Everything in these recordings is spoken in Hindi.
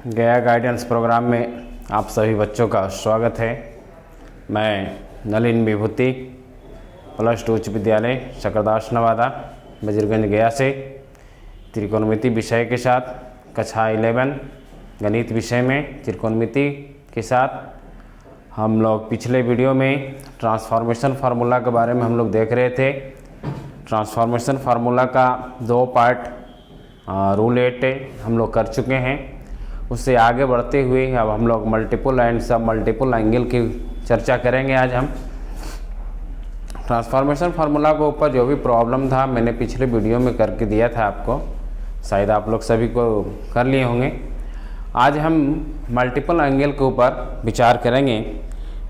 गया गाइडेंस प्रोग्राम में आप सभी बच्चों का स्वागत है। मैं नलिन विभूति +2 उच्च विद्यालय शकरदास नवादा वजीरगंज गया से त्रिकोणमिति विषय के साथ कक्षा 11 गणित विषय में त्रिकोणमिति के साथ हम लोग पिछले वीडियो में ट्रांसफॉर्मेशन फार्मूला के बारे में हम लोग देख रहे थे। ट्रांसफॉर्मेशन फार्मूला का 2 पार्ट रूल 8 हम लोग कर चुके हैं। उससे आगे बढ़ते हुए अब हम लोग मल्टीपल एंड सब मल्टीपल एंगल की चर्चा करेंगे। आज हम ट्रांसफॉर्मेशन फार्मूला के ऊपर जो भी प्रॉब्लम था मैंने पिछले वीडियो में करके दिया था आपको, शायद आप लोग सभी को कर लिए होंगे। आज हम मल्टीपल एंगल के ऊपर विचार करेंगे,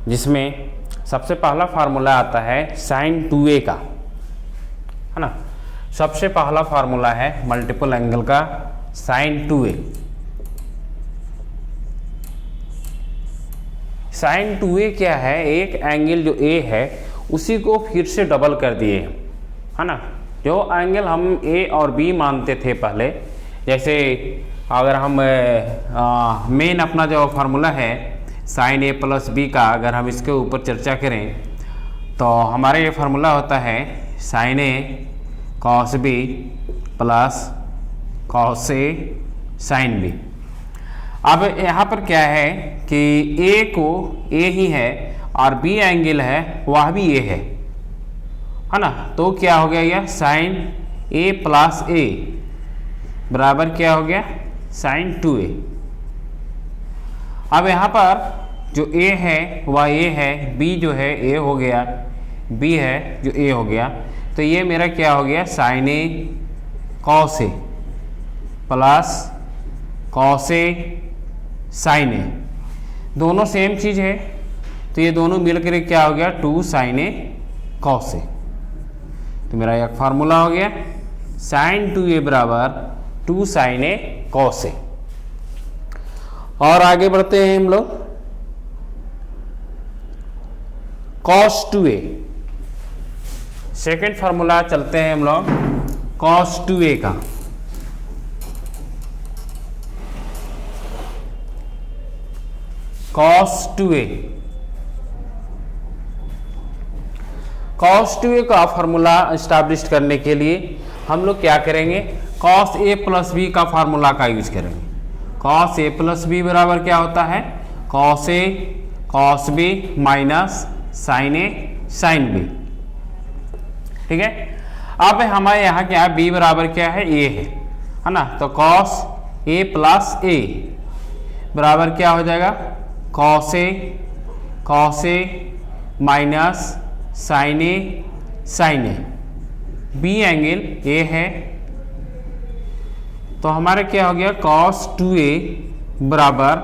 जिसमें सबसे पहला फार्मूला आता है sin 2a का, है ना। सबसे पहला फार्मूला है मल्टीपल एंगल का sin 2a। sin 2a क्या है? एक एंगल जो a है उसी को फिर से डबल कर दिए, है ना। जो एंगल हम a और b मानते थे पहले, जैसे अगर हम मेन अपना जो फार्मूला है sin a + b का, अगर हम इसके ऊपर चर्चा करें तो हमारा ये फार्मूला होता है sin a cos b + cos a sin b। अब यहाँ पर क्या है कि a को a ही है और b एंगल है वह भी a है ना। तो क्या हो गया यह sin a + a बराबर क्या हो गया? sin 2a। अब यहाँ पर जो a है वह a है, b जो है a हो गया, b है जो a हो गया। तो ये मेरा क्या हो गया? sin a cos a + cos a sin a। दोनों सेम चीज़ है, तो ये दोनों मिलकर क्या हो गया? 2 sin a cos a। तो मेरा एक फार्मूला हो गया sin 2a बराबर 2 sin a cos a। और आगे बढ़ते हैं हम लोग cos 2a। सेकेंड फार्मूला चलते हैं हम लोग cos 2a का। cos 2a का फार्मूला एस्टैब्लिश करने के लिए हम लोग क्या करेंगे? cos a + b का फार्मूला का यूज करेंगे। cos a + b बराबर क्या होता है? cos a cos b - sin a sin b। ठीक है। अब हमारे यहाँ क्या है? b बराबर क्या है? a है ना। तो cos a + a बराबर क्या हो जाएगा? cos a - sin a sin a। b angle a है, तो हमारा क्या हो गया? cos 2a बराबर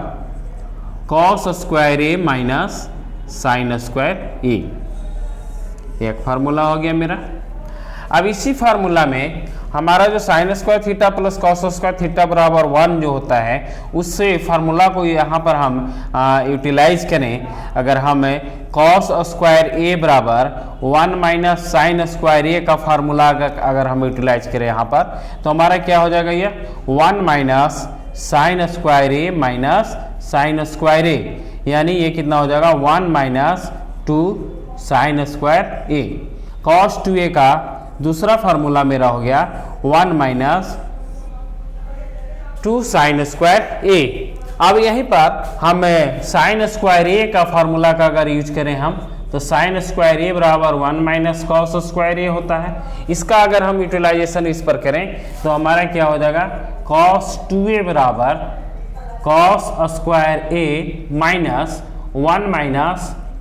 cos square a - sin square a। एक फार्मूला हो गया मेरा। अब इसी फार्मूला में हमारा जो sin square theta + cos square theta बराबर 1 जो होता है, उससे फार्मूला को यहाँ पर हम यूटिलाइज करें। अगर हम cos स्क्वायर a बराबर 1 - sin स्क्वायर a का फार्मूला अगर हम यूटिलाइज करें यहाँ पर, तो हमारा क्या हो जाएगा? ये 1 - sin square a - sin square a, यानी ये कितना हो जाएगा? 1 - 2 sin square a। cos 2a का दूसरा फार्मूला मेरा हो गया 1 - 2 sin स्क्वायर a। अब यहीं पर हम sin स्क्वायर a का फार्मूला का अगर यूज करें हम, तो sin स्क्वायर a बराबर 1 - cos स्क्वायर a होता है। इसका अगर हम यूटिलाइजेशन इस पर करें तो हमारा क्या हो जाएगा? cos 2a बराबर cos square a - 1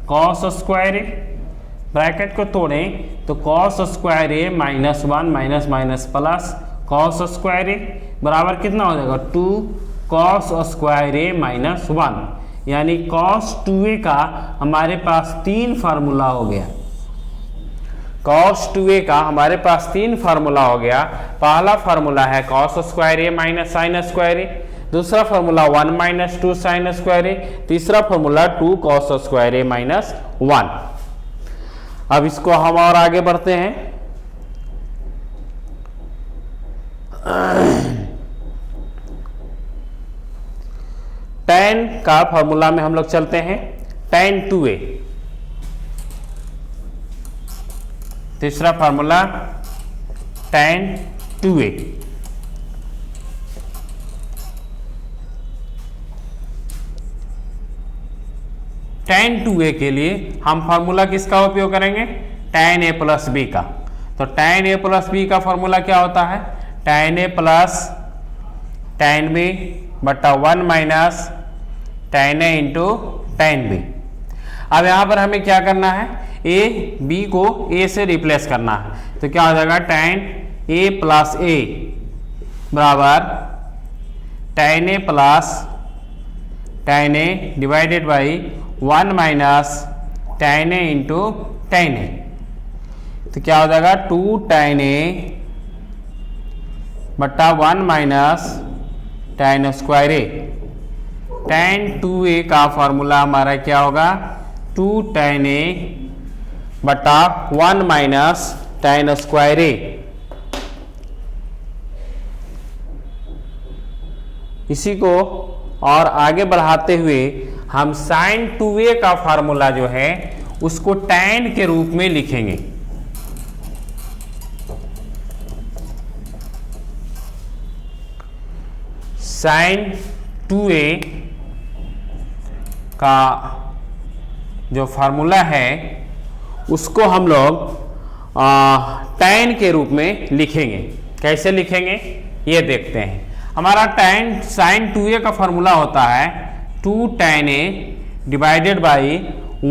- cos square a। Bracket को तोड़ें तो cos square a -1 - plus cos square a बराबर कितना हो जाएगा? 2 cos स्क्वायर a - 1, यानी cos 2a का हमारे पास 3 फार्मूला हो गया। cos 2a का हमारे पास 3 फार्मूला हो गया। पहला फार्मूला है cos square a - sin square a, दूसरा फार्मूला 1 - 2 sin स्क्वायर a, तीसरा फार्मूला 2 cos स्क्वायर a - 1। अब इसको हम और आगे बढ़ते हैं। tan का फॉर्मूला में हम लोग चलते हैं, tan 2a। तीसरा formula tan 2a। tan 2a के लिए हम फॉर्मूला किसका उपयोग करेंगे, tan a प्लस बी का। तो tan a प्लस बी का फॉर्मूला क्या होता है, tan a plus tan b बटा 1 minus tan a into tan b। अब यहां पर हमें क्या करना है, a b को a से रिप्लेस करना है। तो क्या हो जाएगा, tan a प्लस a बराबर tan a plus tan a divided by 1 minus tan a into tan a। तो क्या हो जाएगा, 2 tan a बट्टा 1 minus tan square a। tan 2a का फॉर्मूला हमारा क्या होगा, 2 tan a बट्टा 1 माइनस tan स्क्वायर a। इसी को और आगे बढ़ाते हुए हम sin 2a का फॉर्मूला जो है उसको tan के रूप में लिखेंगे। sin 2a का जो फार्मूला है उसको हम लोग tan के रूप में लिखेंगे। कैसे लिखेंगे ये देखते हैं। हमारा sin 2a का फॉर्मूला होता है 2 tan a divided by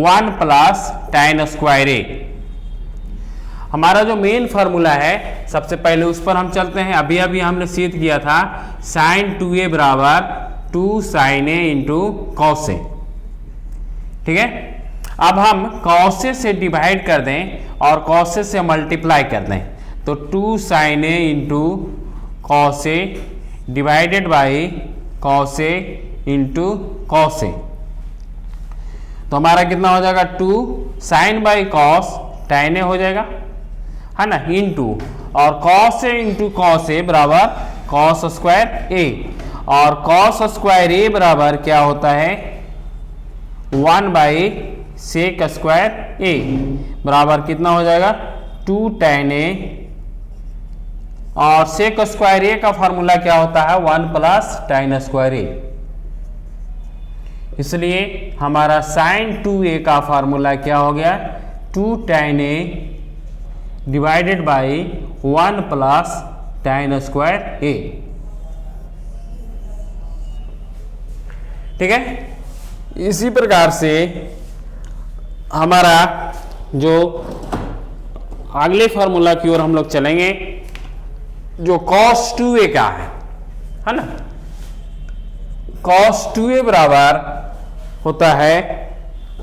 1 plus tan square a। हमारा जो मेन फार्मूला है सबसे पहले उस पर हम चलते हैं। अभी अभी हमने सिद्ध किया था sin 2a बराबर 2 sin a into cos a। ठीक है, अब हम cos a से डिवाइड कर दें और cos a से मल्टीप्लाई कर दें। तो 2 sin a into cos a divided by cos a into cos a। तो हमारा कितना हो जाएगा, 2 sin by cos tan a हो जाएगा, है ना, इंटू और cos a into cos a बराबर cos स्क्वायर a। और cos स्क्वायर a बराबर क्या होता है, 1 बाई सेक स्क्वायर a बराबर कितना हो जाएगा, 2 tan a। और सेक स्क्वायर a का फॉर्मूला क्या होता है, 1 प्लस tan स्क्वायर a। इसलिए हमारा sin 2a का फॉर्मूला क्या हो गया, 2 tan a divided by 1 plus tan square a। ठीक है, इसी प्रकार से हमारा जो अगले फॉर्मूला की ओर हम लोग चलेंगे जो cos 2a का है ना। cos 2a बराबर होता है,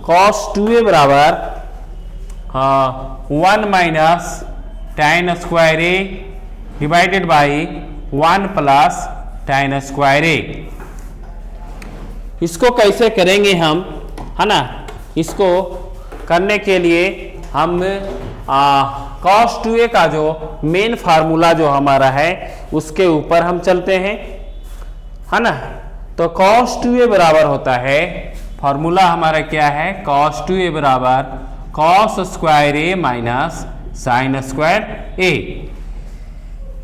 cos 2a बराबर 1 minus tan square a divided by 1 plus tan square a। इसको कैसे करेंगे हम, है ना। इसको करने के लिए हम cos 2a का जो मेन फार्मूला जो हमारा है उसके ऊपर हम चलते हैं, है ना। तो cos 2a बराबर होता है, फार्मूला हमारा क्या है, cos 2a बराबर cos square a minus sine square a।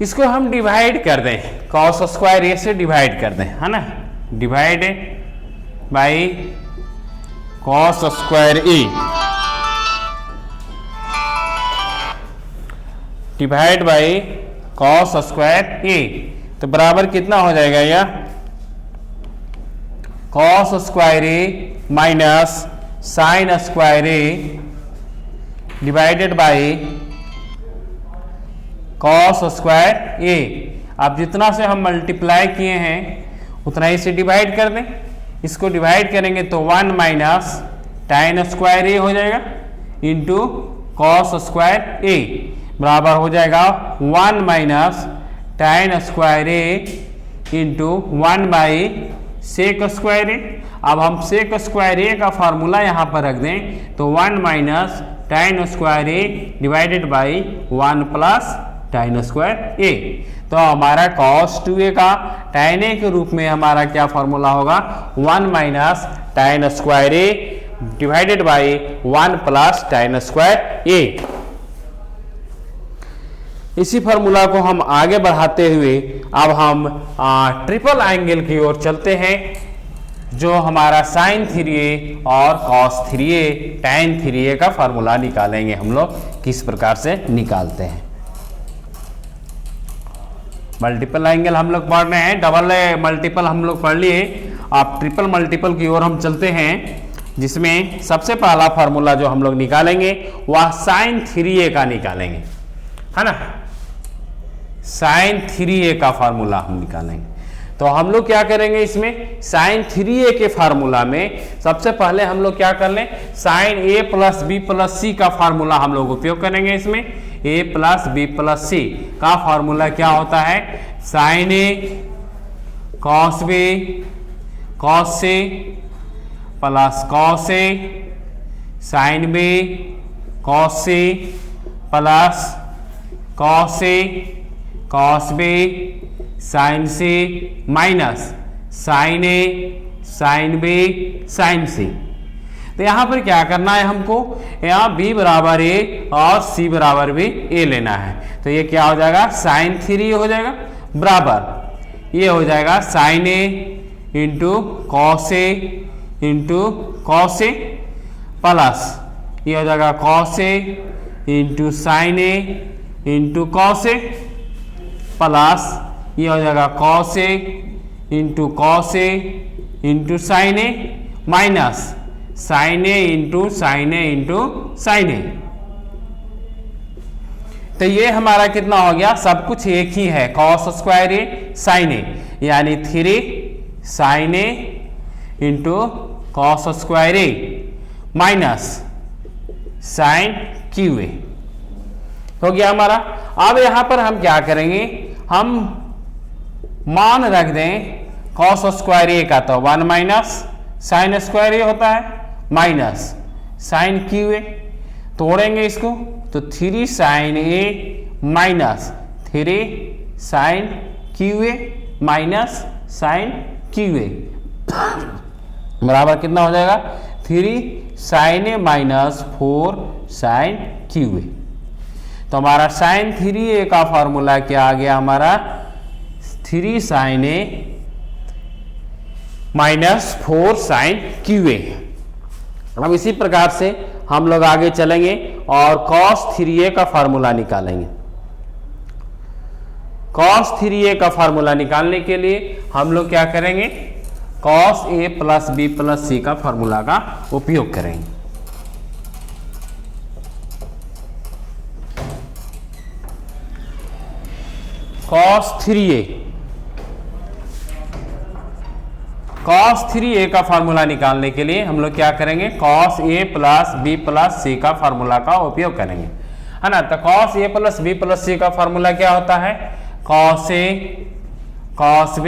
इसको हम डिवाइड कर दें, cos स्क्वायर a से डिवाइड कर दें, है ना, divide by cos square a divide by cos square a। तो बराबर कितना हो जाएगा यह, cos square a minus sine square a divided by cos square a। अब जितना से हम मल्टीप्लाई किए हैं उतना ही से डिवाइड कर दें। इसको डिवाइड करेंगे तो 1 माइनस tan स्क्वायर a हो जाएगा इंटू cos स्क्वायर a बराबर हो जाएगा 1 minus tan square a into 1 by sec square a। अब हम सेक स्क्वायर a का फॉर्मूला यहाँ पर रख दें तो 1 minus tan square a divided by 1 plus tan square a। तो हमारा cos 2a का tan a के रूप में हमारा क्या फॉर्मूला होगा, 1 minus tan square a divided by 1 plus tan square a। इसी फॉर्मूला को हम आगे बढ़ाते हुए अब हम ट्रिपल एंगल की ओर चलते हैं, जो हमारा sin 3a और cos 3a tan 3a का फॉर्मूला निकालेंगे। हम लोग किस प्रकार से निकालते हैं। मल्टीपल एंगल हम लोग पढ़ रहे हैं, डबल मल्टीपल हम लोग पढ़ लिए, अब ट्रिपल मल्टीपल की ओर हम चलते हैं, जिसमें सबसे पहला फॉर्मूला जो हम लोग निकालेंगे वह sin 3a का निकालेंगे, है ना। sin 3a का फॉर्मूला हम निकालेंगे। तो हम लोग क्या करेंगे, इसमें sin 3a के फार्मूला में सबसे पहले हम लोग क्या कर लें, sin a plus b plus c का फार्मूला हम लोग उपयोग करेंगे। इसमें a plus b plus c का फार्मूला क्या होता है, sin a cos b cos c plus cos a sin b cos c plus cos a cos b sin c minus sin a sin b sin c। तो यहां पर क्या करना है हमको, यहाँ b बराबर a और c बराबर भी a लेना है। तो ये क्या हो जाएगा, sin 3 हो जाएगा बराबर ये हो जाएगा sin a into cos a into cos a plus ये हो जाएगा cos a into sin a into cos a plus ये हो जाएगा cos a into cos a into sin a minus sin a into sin a into sin a। तो ये हमारा कितना हो गया, सब कुछ एक ही है, cos square a sin a, यानी 3 sin a into cos square a minus sin qa हो गया हमारा। अब यहां पर हम क्या करेंगे, हम मान रख दें cos स्क्वायर a का, तो 1 माइनस sin स्क्वायर a होता है माइनस sin qa, तोड़ेंगे इसको तो 3 sin a minus 3 sin qa minus sin qa बराबर कितना हो जाएगा, 3 sin a minus 4 sin qa। तो हमारा sin 3a का फॉर्मूला क्या आ गया हमारा, 3 sin a minus 4 sin qa। अब इसी प्रकार से हम लोग आगे चलेंगे और cos 3a का फॉर्मूला निकालेंगे। cos 3a का फॉर्मूला निकालने के लिए हम लोग क्या करेंगे, cos a plus b plus c का फॉर्मूला का उपयोग करेंगे। cos 3a का फार्मूला निकालने के लिए हम लोग क्या करेंगे, cos a plus b plus c का फार्मूला का उपयोग करेंगे, है ना। तो cos a plus b plus c का फार्मूला क्या होता है, cos a cos b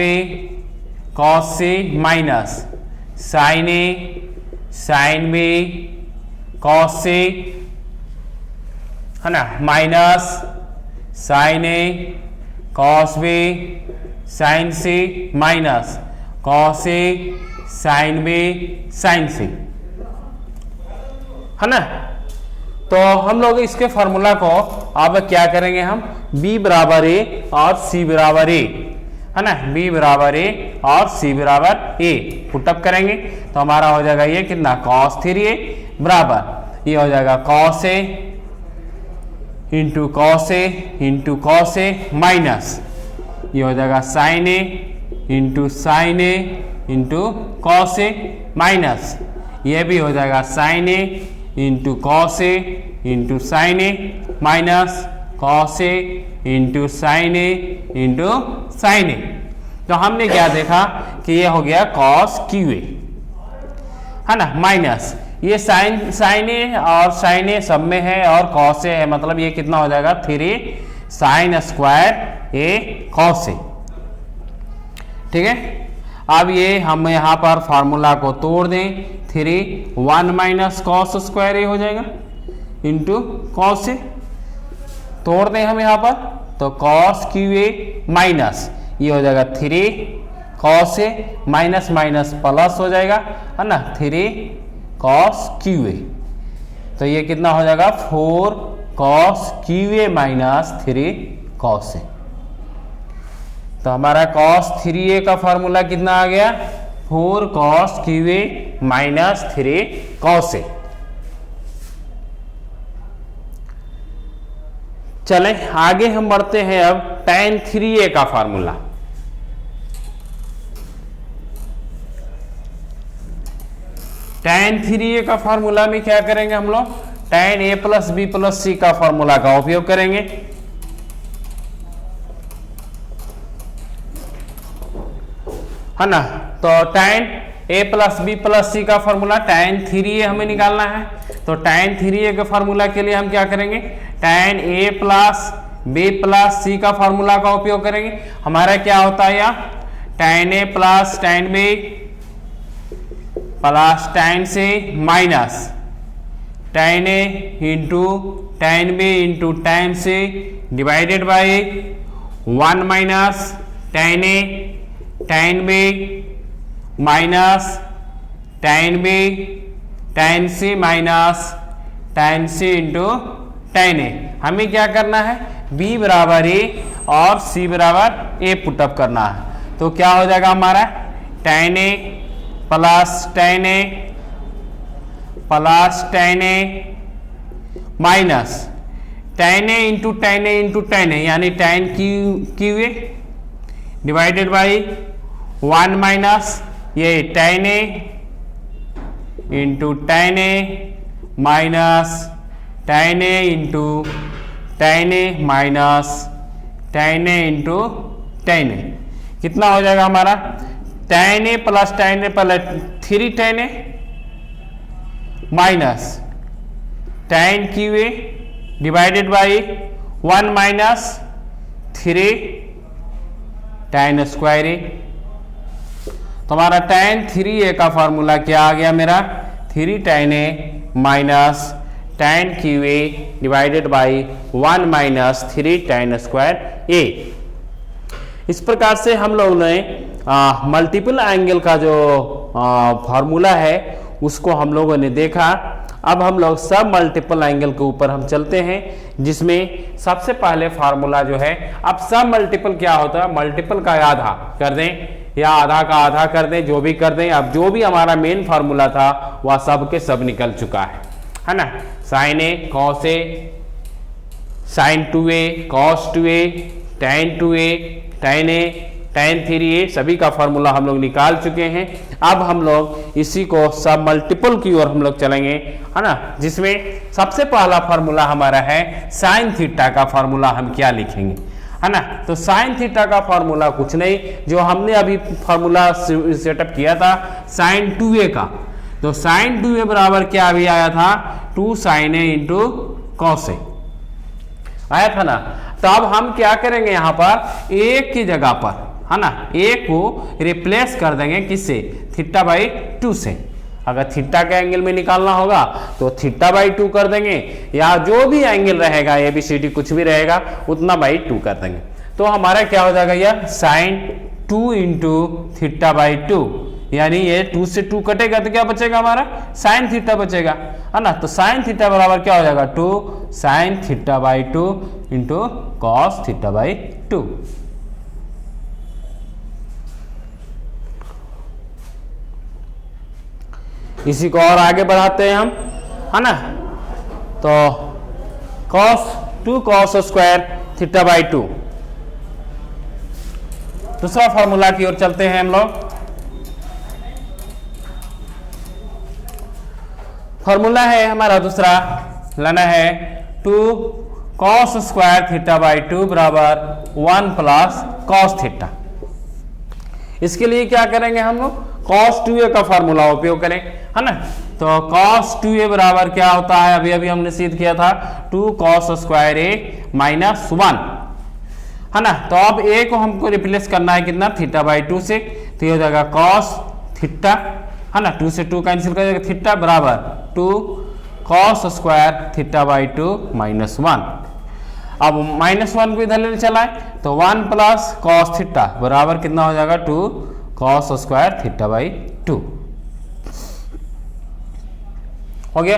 cos c minus sin a sin b cos c, है ना, minus sin a cos b sin c minus cos a sin b sin c, है ना। तो हम लोग इसके फॉर्मूला को अब क्या करेंगे, हम b बराबर a और c बराबर a, है ना, b बराबर a और c बराबर a पुटअप करेंगे तो हमारा हो जाएगा ये कितना, cos 3a बराबर ये हो जाएगा cos a into cos a minus ये हो जाएगा sin a sin a into cos a minus ये भी हो जाएगा sin a into cos a into sin a minus cos a into sin a into sin a। तो हमने क्या देखा कि ये हो गया cos qa, है ना, माइनस ये sin a और sin a सब में है और cos a है, मतलब ये कितना हो जाएगा 3 sin square a cos a। ठीक है, अब ये हम यहाँ पर फार्मूला को तोड़ दें, 3 1 माइनस cos स्क्वायर a हो जाएगा इंटू cos a, तोड़ दें हम यहाँ पर तो कॉस क्यू ए माइनस ये हो जाएगा 3 कॉस ए माइनस माइनस प्लस हो जाएगा, है ना, 3 कॉस क्यू ए। तो ये कितना हो जाएगा 4 cos cube A minus 3 cos A. तो हमारा कॉस 3a का फॉर्मूला कितना आ गया 4 cos cube A minus 3 cos A. चले आगे हम बढ़ते हैं अब tan 3a का फॉर्मूला। tan 3a का फॉर्मूला में क्या करेंगे हम लोग tan a plus B plus C का फॉर्मूला का उपयोग करेंगे, है ना। तो tan a plus B plus C का फॉर्मूला tan 3a हमें निकालना है। तो tan 3a के फॉर्मूला के लिए हम क्या करेंगे tan a plus B plus C का फॉर्मूला का उपयोग करेंगे। हमारा क्या होता है यहाँ tan a plus tan b plus tan c minus tan a into tan b into tan c divided by 1 minus tan a tan b minus tan b tan c minus tan c into tan a। हमें क्या करना है b बराबर a और c बराबर a पुटअप करना है। तो क्या हो जाएगा हमारा tan a plus tan a plus tan a minus tan a into tan a into tan a यानी tan cube A divided by 1 minus ये tan a into tan a minus tan a into tan a minus tan a into tan a। कितना हो जाएगा हमारा tan a plus tan a plus 3 tan a minus tan cube A divided by 1 minus 3 tan square ए। तो हमारा tan 3a का फॉर्मूला क्या आ गया मेरा 3 tan a minus tan cube A divided by 1 minus 3 tan square A. इस प्रकार से हम लोग ने मल्टीपल एंगल का जो फॉर्मूला है उसको हम लोगों ने देखा। अब हम लोग सब मल्टीपल एंगल के ऊपर हम चलते हैं, जिसमें सबसे पहले फार्मूला जो है, अब सब मल्टीपल क्या होता है, मल्टीपल का आधा कर दें या आधा का आधा कर दें, जो भी कर दें। अब जो भी हमारा मेन फार्मूला था वह सब के सब निकल चुका है ना। Sine A cos A sine 2a cos 2a tan 2a tan a tan 3a सभी का फॉर्मूला हम लोग निकाल चुके हैं। अब हम लोग इसी को सब मल्टीपल की ओर हम लोग चलेंगे, है ना, जिसमें सबसे पहला फॉर्मूला हमारा है साइन थीटा का फॉर्मूला। हम क्या लिखेंगे, है ना। तो साइन थीटा का फॉर्मूला कुछ नहीं, जो हमने अभी फॉर्मूला सेटअप किया था साइन 2a का। तो साइन 2a बराबर क्या अभी आया था 2 sin a into cos A आया था ना। तो अब हम क्या करेंगे यहाँ पर एक की जगह पर, है ना, एक को रिप्लेस कर देंगे किससे थीटा बाई 2 से। अगर थीटा के एंगल में निकालना होगा तो थीटा बाई 2 कर देंगे, या जो भी एंगल रहेगा ABCD कुछ भी रहेगा उतना बाई 2 कर देंगे। तो हमारा क्या हो जाएगा यह साइन 2 इंटू थीटा बाई 2, यानी ये 2 से 2 कटेगा तो क्या बचेगा हमारा साइन थीटा बचेगा, है ना। तो साइन थीटा बराबर क्या हो जाएगा 2 sign theta by 2 into cos theta by 2। इसी को और आगे बढ़ाते हैं हम, है ना। तो cos 2 cos square theta by 2, दूसरा फॉर्मूला की ओर चलते हैं हम लोग। फॉर्मूला है हमारा दूसरा, लेना है 2 कॉस स्क्वायर थीटा बाई 2 बराबर 1 प्लस कॉस थीटा। इसके लिए क्या करेंगे हम लोग कॉस 2a का फॉर्मूला उपयोग करें, है ना। तो कॉस 2a बराबर क्या होता है, अभी अभी हमने सिद्ध किया था 2 कॉस स्क्वायर a माइनस 1, है ना। तो अब a को हमको रिप्लेस करना है कितना थीटा बाई 2 से। तो ये हो जाएगा कॉस थीटा, है ना, 2 से 2 कैंसिल कर जाएगा, थीटा बराबर 2 cos square theta by 2 minus 1। अब -1 को इधर ले चला है तो 1 प्लस कॉस थीटा बराबर कितना हो जाएगा 2 कॉस स्क्वायर थीटा बाई 2 हो गया।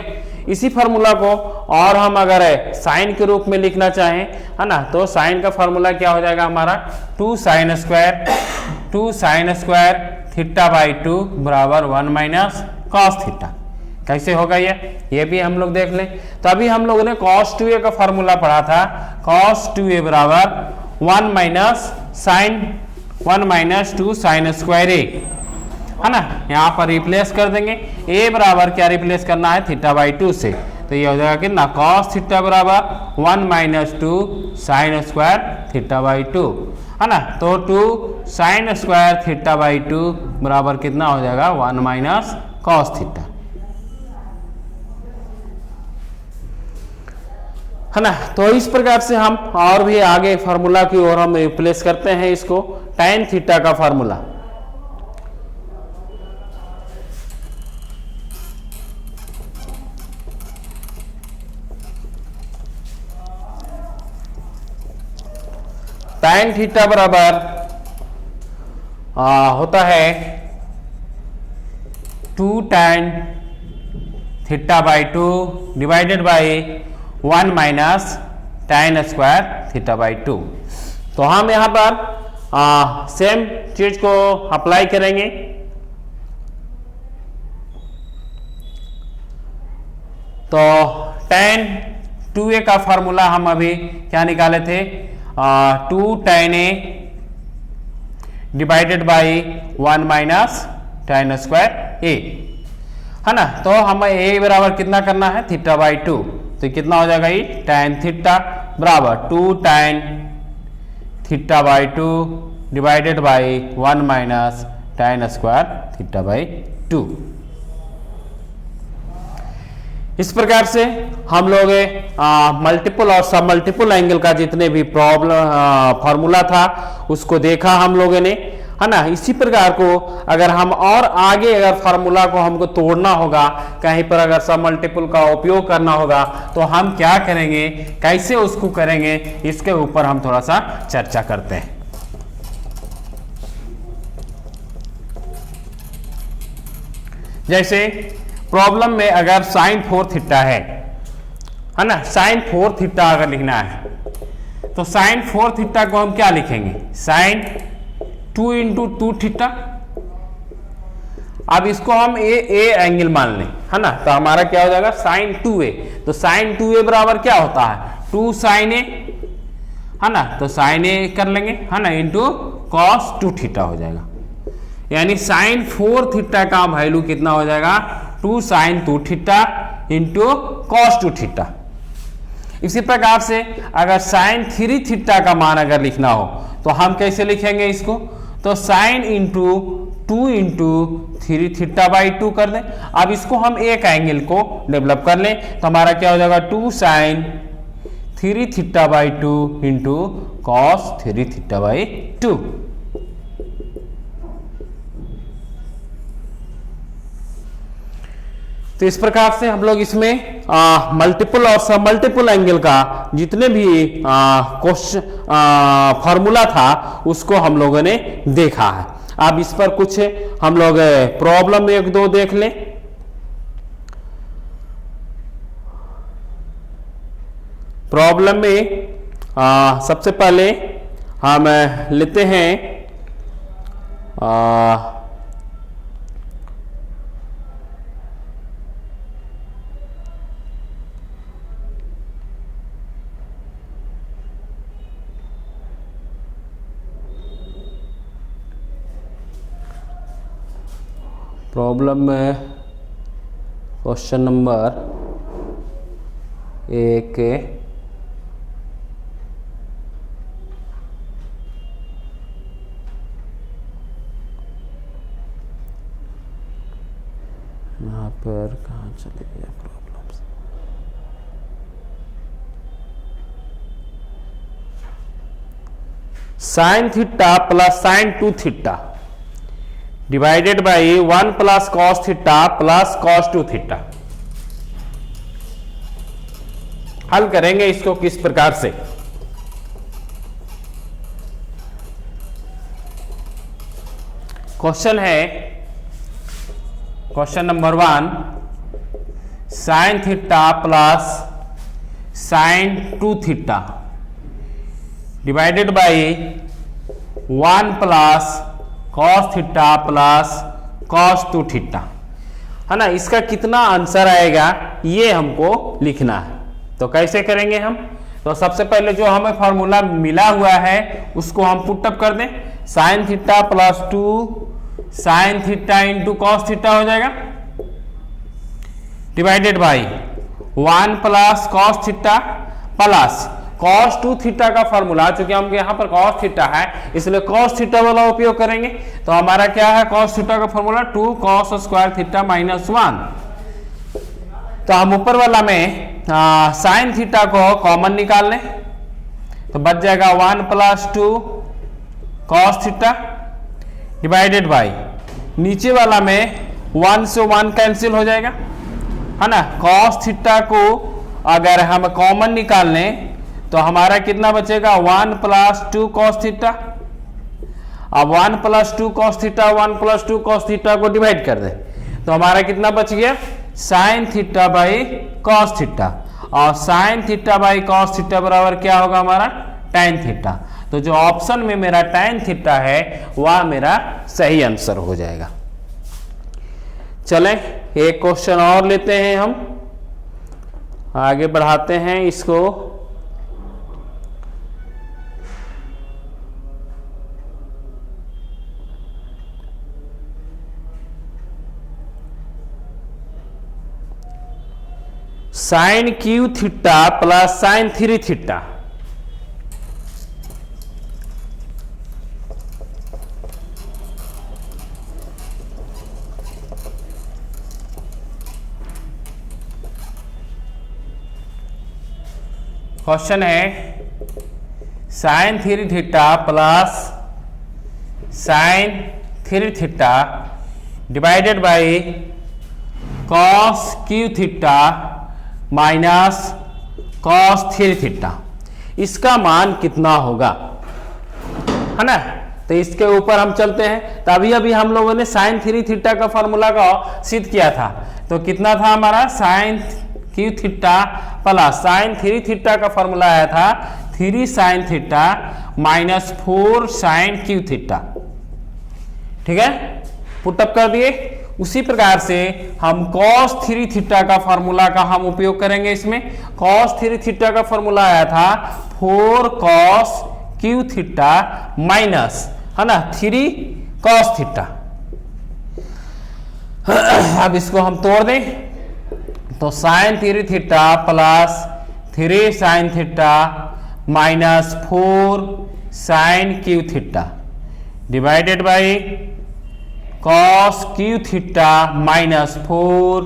इसी फार्मूला को और हम अगर साइन के रूप में लिखना चाहें, है ना, तो साइन का फार्मूला क्या हो जाएगा हमारा 2 साइन स्क्वायर थीटा बाई 2 बराबर 1 माइनस कॉस थीटा। कैसे होगा ये भी हम लोग देख लें। तो अभी हम लोगों ने cos 2a का फार्मूला पढ़ा था, cos 2a बराबर 1 माइनस 2 साइन स्क्वायर ए, है ना, यहाँ पर रिप्लेस कर देंगे। a बराबर क्या रिप्लेस करना है थीटा बाई 2 से, तो ये हो जाएगा कितना cos थीटा बराबर 1 minus 2 sine square theta by 2, है ना। तो 2 साइन स्क्वायर थीटा बाई 2 बराबर कितना हो जाएगा 1 माइनस कॉस थीटा, है ना। तो इस प्रकार से हम और भी आगे फार्मूला की ओर हम रिप्लेस करते हैं इसको, tan थीटा का फार्मूला। tan थीटा बराबर होता है 2 tan theta by 2 divided by 1 minus tan square theta by 2। तो हम यहां पर सेम चीज को अप्लाई करेंगे। तो tan 2a का फॉर्मूला हम अभी क्या निकाले थे 2 tan a divided by 1 minus tan square a, है ना। तो हमें a बराबर कितना करना है थीटा बाई 2, तो कितना हो जाएगा ये tan थीटा बराबर 2 tan theta by 2 divided by 1 minus tan square theta by 2। इस प्रकार से हम लोग मल्टीपल और सब मल्टीपल एंगल का जितने भी प्रॉब्लम फॉर्मूला था उसको देखा हम लोगों ने, है ना। इसी प्रकार को अगर हम और आगे अगर फार्मूला को हमको तोड़ना होगा, कहीं पर अगर सब मल्टीपल का उपयोग करना होगा, तो हम क्या करेंगे, कैसे उसको करेंगे, इसके ऊपर हम थोड़ा सा चर्चा करते हैं। जैसे प्रॉब्लम में अगर साइन 4 थीटा है ना, साइन 4 थीटा अगर लिखना है तो साइन 4 थीटा को हम क्या लिखेंगे साइन 2 इंटू 2 थीटा। अब इसको हम ए एंगल मान लें, है ना, तो हमारा क्या हो जाएगा साइन 2a। तो साइन 2a बराबर क्या होता है 2 साइन ए, है ना, तो साइन ए कर लेंगे, है ना, इंटू कॉस 2 थीटा हो जाएगा। यानी साइन 4 थीटा का वैल्यू कितना हो जाएगा 2 sine 2 theta into cos 2 theta. इसी प्रकार से अगर साइन 3 थीटा का मान अगर लिखना हो तो हम कैसे लिखेंगे इसको, तो sine into 2 into 3 theta by 2 कर दें। अब इसको हम एक एंगल को डेवलप कर लें तो हमारा क्या हो जाएगा 2 sine 3 theta by 2 into cos 3 theta by 2। तो इस प्रकार से हम लोग इसमें मल्टीपल और सब मल्टीपल एंगल का जितने भी क्वेश्चन फॉर्मूला था उसको हम लोगों ने देखा है। अब इस पर कुछ हम लोग प्रॉब्लम 1-2 देख लें। प्रॉब्लम में सबसे पहले हम लेते हैं प्रॉब्लम में क्वेश्चन नंबर 1 यहाँ पर कहाँ चले गया problem. Sine theta plus sign 2 theta divided by 1 plus cos theta plus cos 2 theta. हल करेंगे इसको किस प्रकार से, क्वेश्चन है question number 1, sine theta plus sign 2 theta divided by 1 plus cos theta plus cos 2 theta, है ना। इसका कितना आंसर आएगा ये हमको लिखना है। तो कैसे करेंगे हम? तो सबसे पहले जो हमें फॉर्मूला मिला हुआ है उसको हम पुटअप कर दें। Sine theta plus 2 sine theta into cos theta हो जाएगा, divided by 1 plus cos theta plus cos 2 theta का फॉर्मूला, चूंकि हम यहाँ पर कॉस थीटा है इसलिए कॉस थीटा वाला उपयोग करेंगे। तो हमारा क्या है कॉस थीटा का formula 2 cos square theta minus 1। तो हम ऊपर वाला में साइन थीटा को कॉमन निकाल लें तो बच जाएगा 1 plus 2 cos theta divided by नीचे वाला में 1 से 1 कैंसिल हो जाएगा, है ना। कॉस थीटा को अगर हम कॉमन निकाल लें तो हमारा कितना बचेगा 1 प्लस 2 कॉस थीटा। अब 1 plus 2 cos theta 1 plus 2 cos theta को डिवाइड कर दे तो हमारा कितना बच गया sine theta by cos theta, और sine theta by cos theta बराबर क्या होगा हमारा tan थीटा। तो जो ऑप्शन में मेरा tan थीटा है वह मेरा सही आंसर हो जाएगा। चलें एक क्वेश्चन और लेते हैं, हम आगे बढ़ाते हैं इसको। Sine cube theta plus sine 3 theta, question है sine 3 theta plus sine 3 theta divided by cos cube theta minus cos 3 theta, इसका मान कितना होगा, है ना। तो इसके ऊपर हम चलते हैं। तो अभी हम लोगों ने साइन 3 थीटा का फॉर्मूला का सिद्ध किया था। तो कितना था हमारा sine cube theta plus sine 3 theta का फॉर्मूला आया था 3 sine theta minus 4 sine cube theta, ठीक है। पुटअप कर दिए। उसी प्रकार से हम cos 3 थीटा का फॉर्मूला का हम उपयोग करेंगे इसमें। cos 3 थीटा का फॉर्मूला आया था 4 cos क्यू थीटा माइनस, है ना, 3 cos थीटा। अब इसको हम तोड़ दें तो sine 3 theta plus 3 sine theta minus 4 sine cube theta divided by cos cube theta minus 4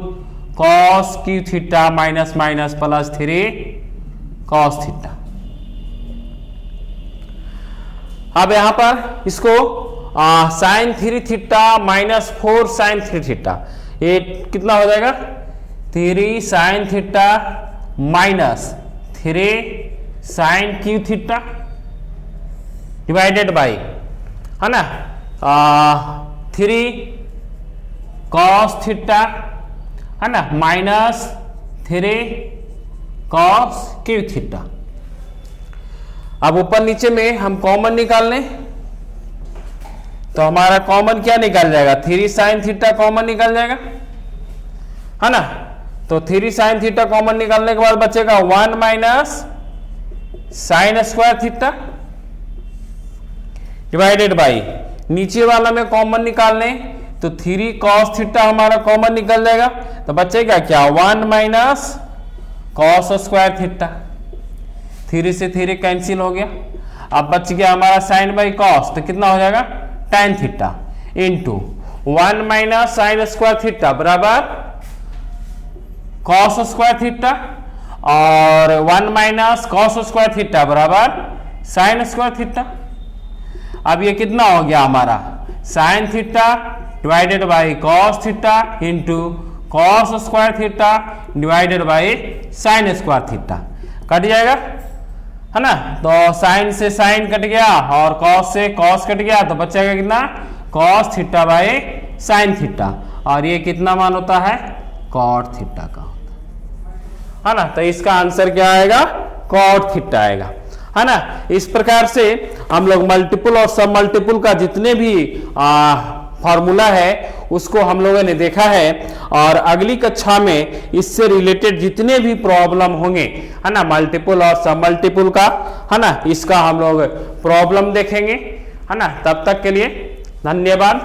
cos cube theta minus minus plus 3 cos theta. अब यहां पर इसको sine 3 theta minus 4 sine 3 theta, ये कितना हो जाएगा 3 sine theta minus 3 sine cube theta divided by, है ना, 3 कॉस थीटा, है ना, माइनस 3 कॉस क्यू थीटा। अब ऊपर नीचे में हम कॉमन निकाल लें तो हमारा कॉमन क्या निकल जाएगा 3 साइन थीटा कॉमन निकल जाएगा, है ना। तो 3 साइन थीटा कॉमन निकालने के बाद बचेगा 1 minus sine square theta divided by नीचे वाला में कॉमन निकालने तो 3 कॉस थीटा हमारा कॉमन निकल जाएगा। तो बचेगा क्या 1 माइनस कॉस स्क्वायर थीटा, 3 से 3 कैंसिल हो गया। अब बच गया हमारा साइन बाई कॉस, तो कितना हो जाएगा tan theta into 1 minus sine square theta बराबर कॉस स्क्वायर थीटा और 1 माइनस कॉस स्क्वायर थीटा बराबर साइन स्क्वायर थीटा। अब ये कितना हो गया हमारा sine theta divided by cos theta into cos square theta divided by sine square theta, cut जाएगा, है ना। तो साइन से साइन कट गया और कॉस से कॉस कट गया तो बचेगा कितना cos theta by sine theta, और ये कितना मान होता है, कॉट थीटा का होता है ना। तो इसका आंसर क्या आएगा, कॉट थीटा आएगा, है ना। इस प्रकार से हम लोग मल्टीपल और सब मल्टीपल का जितने भी फॉर्मूला है उसको हम लोगों ने देखा है, और अगली कक्षा में इससे रिलेटेड जितने भी प्रॉब्लम होंगे, है ना, मल्टीपल और सब मल्टीपल का, है ना, इसका हम लोग प्रॉब्लम देखेंगे, है ना। तब तक के लिए धन्यवाद।